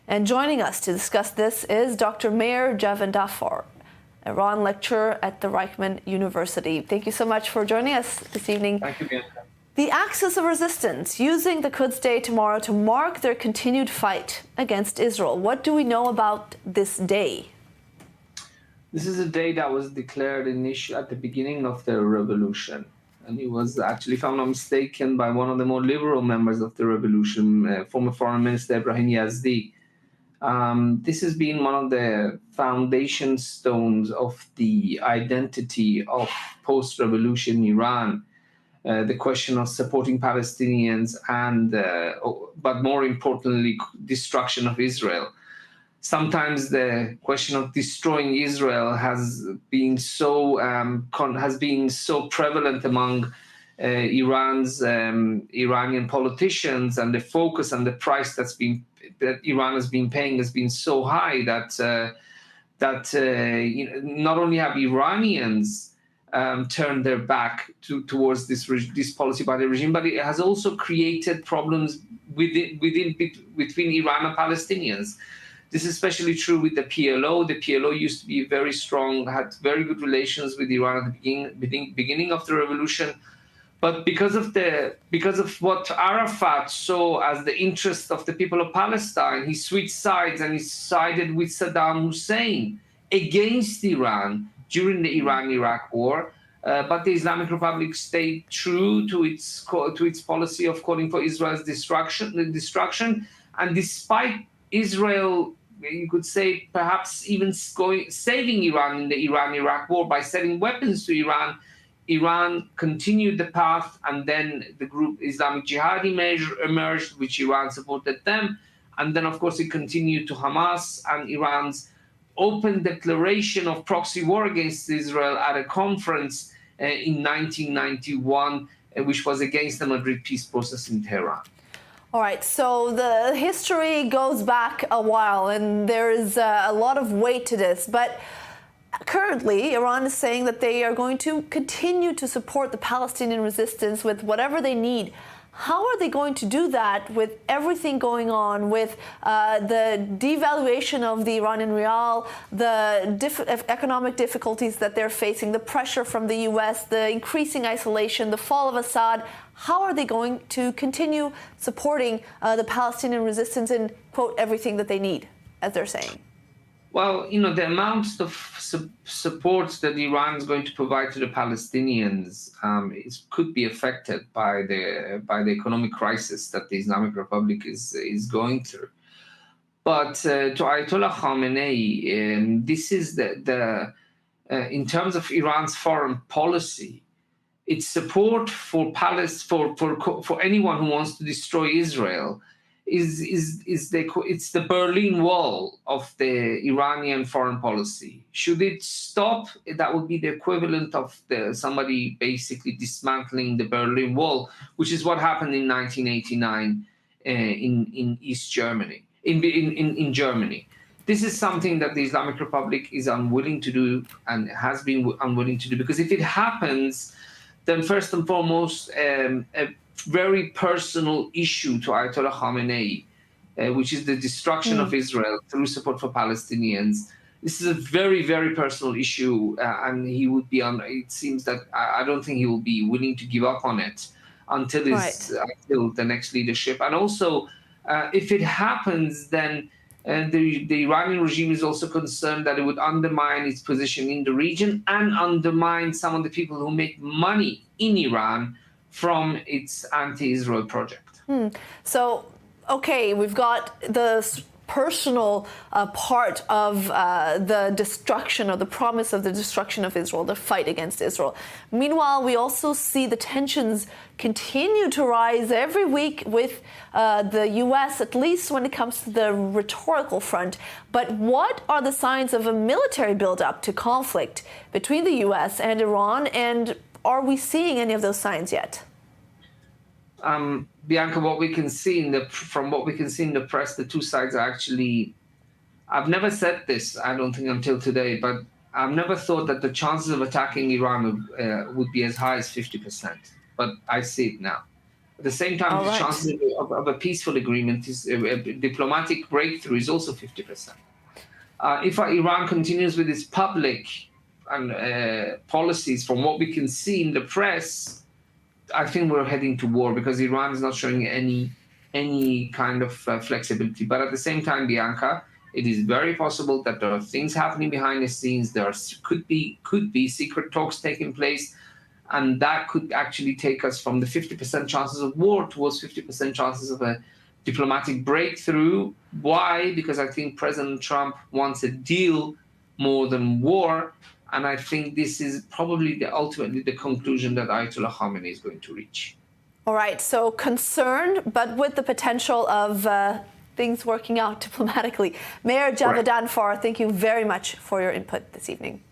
And joining us to discuss this is Dr. Meir Javandafour, Iran lecturer at the Reichman University. Thank you so much for joining us this evening. Thank you, Bianca. The Axis of Resistance using the Quds Day tomorrow to mark their continued fight against Israel. What do we know about this day? This is a day that was declared at the beginning of the revolution. And it was actually, if I'm not mistaken, by one of the more liberal members of the revolution, former Foreign Minister Ibrahim Yazdi. This has been one of the foundation stones of the identity of post-revolution Iran. The question of supporting Palestinians and, but more importantly, destruction of Israel. Sometimes the question of destroying Israel has been so prevalent among Iranian politicians, and the focus and the price that Iran has been paying has been so high that not only have Iranians turned their back towards this policy by the regime, but it has also created problems between Iran and Palestinians. This is especially true with the PLO. The PLO used to be very strong, had very good relations with Iran at the beginning of the revolution. But because of what Arafat saw as the interest of the people of Palestine, he switched sides and he sided with Saddam Hussein against Iran during the Iran-Iraq war. But the Islamic Republic stayed true to its policy of calling for Israel's destruction. And despite Israel, you could say, perhaps even saving Iran in the Iran-Iraq war by selling weapons to Iran, Iran continued the path, and then the group Islamic Jihad emerged, which Iran supported them. And then, of course, it continued to Hamas and Iran's open declaration of proxy war against Israel at a conference in 1991, which was against the Madrid peace process in Tehran. All right, so the history goes back a while, and there is a lot of weight to this. But currently, Iran is saying that they are going to continue to support the Palestinian resistance with whatever they need. How are they going to do that with everything going on, with the devaluation of the Iranian rial, the economic difficulties that they're facing, the pressure from the U.S., the increasing isolation, the fall of Assad? How are they going to continue supporting the Palestinian resistance and, quote, everything that they need, as they're saying? Well, the amounts of support that Iran is going to provide to the Palestinians could be affected by the economic crisis that the Islamic Republic is going through. But to Ayatollah Khamenei, this is in terms of Iran's foreign policy, its support for anyone who wants to destroy Israel it's the Berlin Wall of the Iranian foreign policy. Should it stop, that would be the equivalent of somebody basically dismantling the Berlin Wall, which is what happened in 1989 in East Germany, in Germany. This is something that the Islamic Republic is unwilling to do and has been unwilling to do, because if it happens, then first and foremost, a very personal issue to Ayatollah Khamenei, which is the destruction of Israel through support for Palestinians. This is a very, very personal issue, and he would be it seems that I don't think he will be willing to give up on it until the next leadership. And also, if it happens, then the Iranian regime is also concerned that it would undermine its position in the region and undermine some of the people who make money in Iran from its anti-Israel project. So, okay, we've got the personal part of the destruction, or the promise of the destruction of Israel, the fight against Israel. Meanwhile, we also see the tensions continue to rise every week with the U.S., at least when it comes to the rhetorical front. But what are the signs of a military buildup to conflict between the U.S. and Iran, and are we seeing any of those signs yet? Bianca, what we can see from what we can see in the press, the two sides are actually, I've never said this, I don't think, until today, but I've never thought that the chances of attacking Iran would be as high as 50%. But I see it now. At the same time, All the right. chances of a peaceful agreement is a diplomatic breakthrough is also 50%. If Iran continues with its public and policies, from what we can see in the press, I think we're heading to war because Iran is not showing any kind of flexibility. But at the same time, Bianca, it is very possible that there are things happening behind the scenes. Could be secret talks taking place, and that could actually take us from the 50% chances of war towards 50% chances of a diplomatic breakthrough. Why? Because I think President Trump wants a deal more than war. And I think this is probably ultimately the conclusion that Ayatollah Khamenei is going to reach. All right, so concerned, but with the potential of things working out diplomatically. Mayor Javedan Farr, thank you very much for your input this evening.